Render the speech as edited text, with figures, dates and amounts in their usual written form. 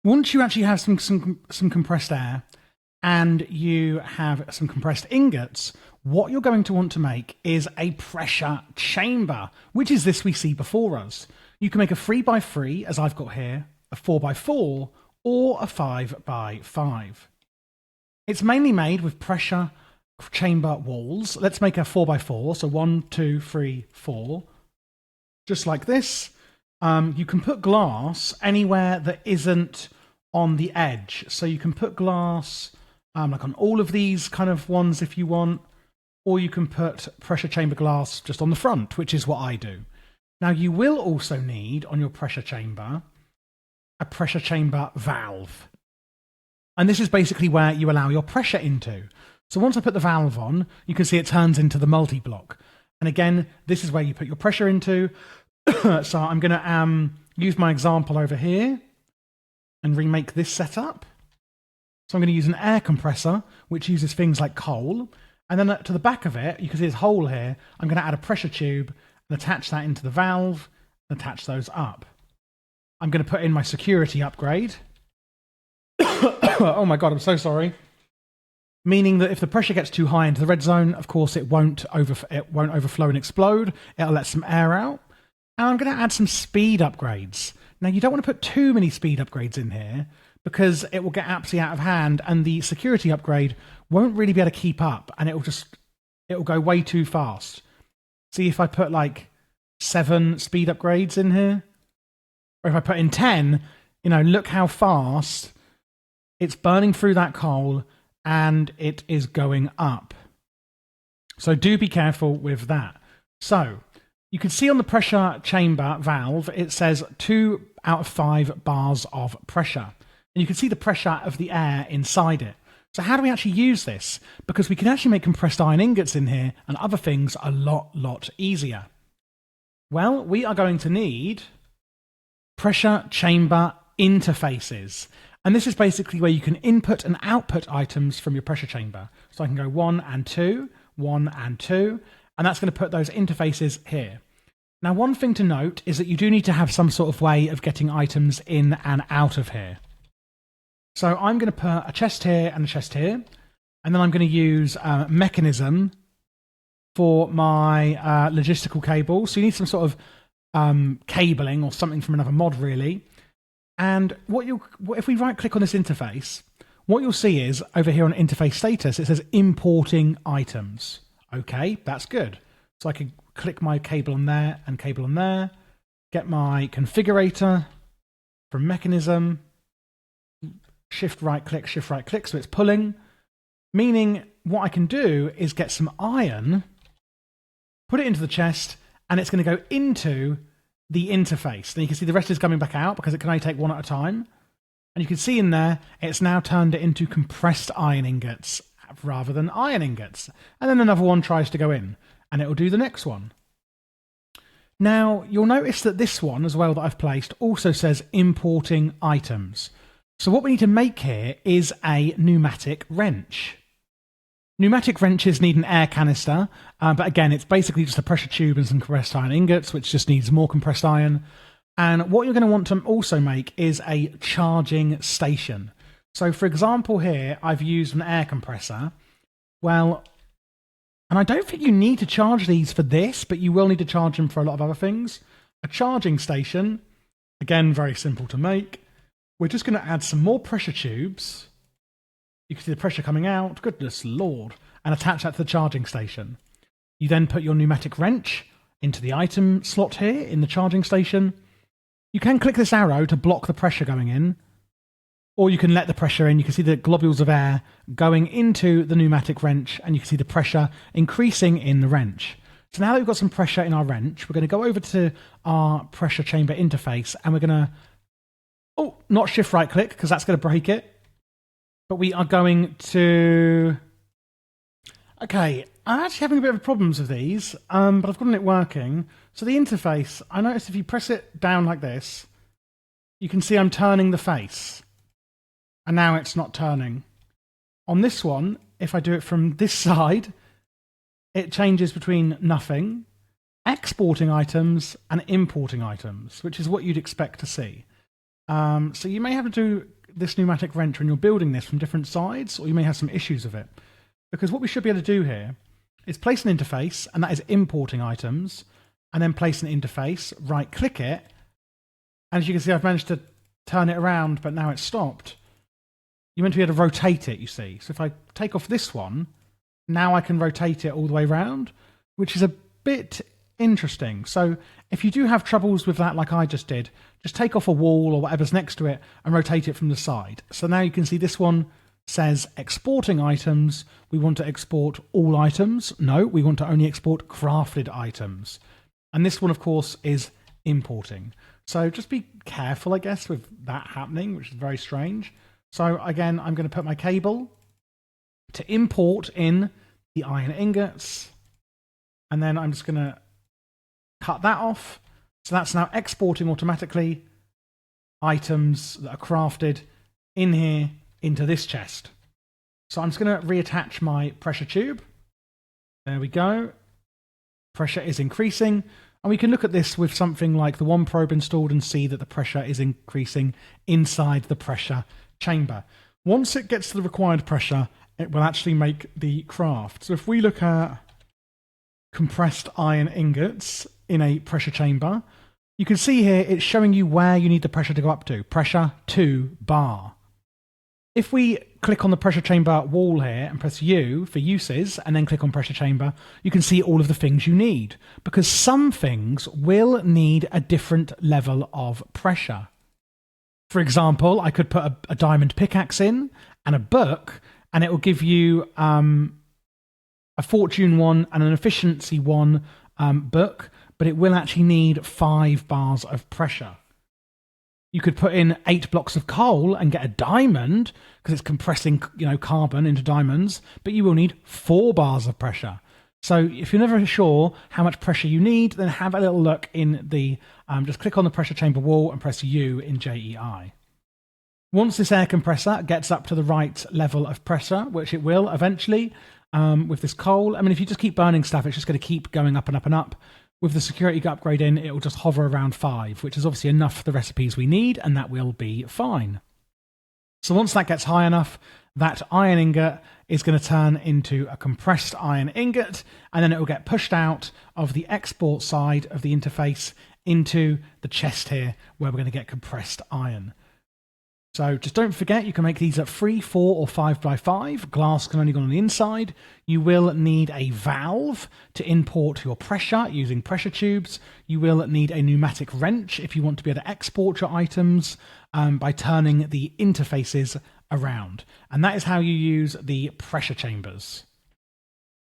Once you actually have some compressed air and you have some compressed ingots, what you're going to want to make is a pressure chamber, which is this we see before us. You can make a 3x3, as I've got here, a 4x4, or a 5x5. It's mainly made with pressure chamber walls. Let's make a 4x4, so 1, 2, 3, 4, just like this. You can put glass anywhere that isn't on the edge. So you can put glass like on all of these kind of ones if you want, or you can put pressure chamber glass just on the front, which is what I do. Now you will also need on your pressure chamber a pressure chamber valve. And this is basically where you allow your pressure into. So once I put the valve on, you can see it turns into the multi-block. And again, this is where you put your pressure into. So I'm going to use my example over here and remake this setup. So I'm going to use an air compressor, which uses things like coal. And then to the back of it, you can see this hole here. I'm going to add a pressure tube and attach that into the valve and attach those up. I'm going to put in my security upgrade. Oh my God, I'm so sorry. Meaning that if the pressure gets too high into the red zone, of course, it won't overflow and explode. It'll let some air out. And I'm going to add some speed upgrades. Now, you don't want to put too many speed upgrades in here because it will get absolutely out of hand and the security upgrade won't really be able to keep up and it'll go way too fast. See if I put like 7 speed upgrades in here, or if I put in 10, look how fast it's burning through that coal and it is going up. So do be careful with that. So you can see on the pressure chamber valve, it says 2 out of 5 bars of pressure. And you can see the pressure of the air inside it. So how do we actually use this? Because we can actually make compressed iron ingots in here and other things a lot easier. Well, we are going to need pressure chamber interfaces. And this is basically where you can input and output items from your pressure chamber. So I can go 1 and 2, 1 and 2, and that's going to put those interfaces here. Now, one thing to note is that you do need to have some sort of way of getting items in and out of here. So I'm going to put a chest here and a chest here, and then I'm going to use a mechanism for my logistical cable. So you need some sort of cabling or something from another mod, really. And if we right click on this interface, what you'll see is over here on interface status, it says importing items. Okay, that's good. So I can click my cable on there and cable on there, get my configurator from mechanism, shift right click, so it's pulling, meaning what I can do is get some iron, put it into the chest, and it's going to go into the interface. Then you can see the rest is coming back out because it can only take one at a time. And you can see in there, it's now turned it into compressed iron ingots rather than iron ingots. And then another one tries to go in and it will do the next one. Now, you'll notice that this one as well that I've placed also says importing items. So what we need to make here is a pneumatic wrench. Pneumatic wrenches need an air canister, but again, it's basically just a pressure tube and some compressed iron ingots, which just needs more compressed iron. And what you're going to want to also make is a charging station. So for example here, I've used an air compressor. Well, and I don't think you need to charge these for this, but you will need to charge them for a lot of other things. A charging station, again, very simple to make. We're just going to add some more pressure tubes. You can see the pressure coming out, goodness Lord, and attach that to the charging station. You then put your pneumatic wrench into the item slot here in the charging station. You can click this arrow to block the pressure going in, or you can let the pressure in. You can see the globules of air going into the pneumatic wrench, and you can see the pressure increasing in the wrench. So now that we've got some pressure in our wrench, we're going to go over to our pressure chamber interface, and we're going to, not shift right click, because that's going to break it. But we are going to... Okay, I'm actually having a bit of problems with these, but I've gotten it working. So the interface, I noticed if you press it down like this, you can see I'm turning the face. And now it's not turning. On this one, if I do it from this side, it changes between nothing, exporting items, and importing items, which is what you'd expect to see. So you may have to do this pneumatic wrench when you're building this from different sides, or you may have some issues with it. Because what we should be able to do here is place an interface, and that is importing items, and then place an interface, right-click it, and as you can see, I've managed to turn it around, but now it's stopped. You're meant to be able to rotate it, you see. So if I take off this one, now I can rotate it all the way around, which is a bit interesting. So if you do have troubles with that like I just did, just take off a wall or whatever's next to it and rotate it from the side. So now you can see this one says exporting items. We want to export all items. No, we want to only export crafted items. And this one, of course, is importing. So just be careful, I guess, with that happening, which is very strange. So again, I'm going to put my cable to import in the iron ingots. And then I'm just going to cut that off. So that's now exporting automatically items that are crafted in here into this chest. So I'm just going to reattach my pressure tube. There we go. Pressure is increasing. And we can look at this with something like the one probe installed and see that the pressure is increasing inside the pressure chamber. Once it gets to the required pressure, it will actually make the craft. So if we look at compressed iron ingots in a pressure chamber, you can see here it's showing you where you need the pressure to go up to. Pressure 2 bar. If we click on the pressure chamber wall here and press U for uses and then click on pressure chamber, you can see all of the things you need, because some things will need a different level of pressure. For example, I could put a diamond pickaxe in and a book, and it will give you a fortune 1 and an efficiency 1 book, but it will actually need 5 bars of pressure. You could put in 8 blocks of coal and get a diamond because it's compressing, carbon into diamonds, but you will need 4 bars of pressure. So if you're never sure how much pressure you need, then have a little look in the, just click on the pressure chamber wall and press U in JEI. Once this air compressor gets up to the right level of pressure, which it will eventually with this coal, if you just keep burning stuff, it's just going to keep going up and up and up. With the security upgrade in, it will just hover around 5, which is obviously enough for the recipes we need, and that will be fine. So once that gets high enough, that iron ingot is going to turn into a compressed iron ingot, and then it will get pushed out of the export side of the interface into the chest here, where we're going to get compressed iron. So just don't forget, you can make these at 3, 4, or 5x5. Glass can only go on the inside. You will need a valve to import your pressure using pressure tubes. You will need a pneumatic wrench if you want to be able to export your items by turning the interfaces around. And that is how you use the pressure chambers.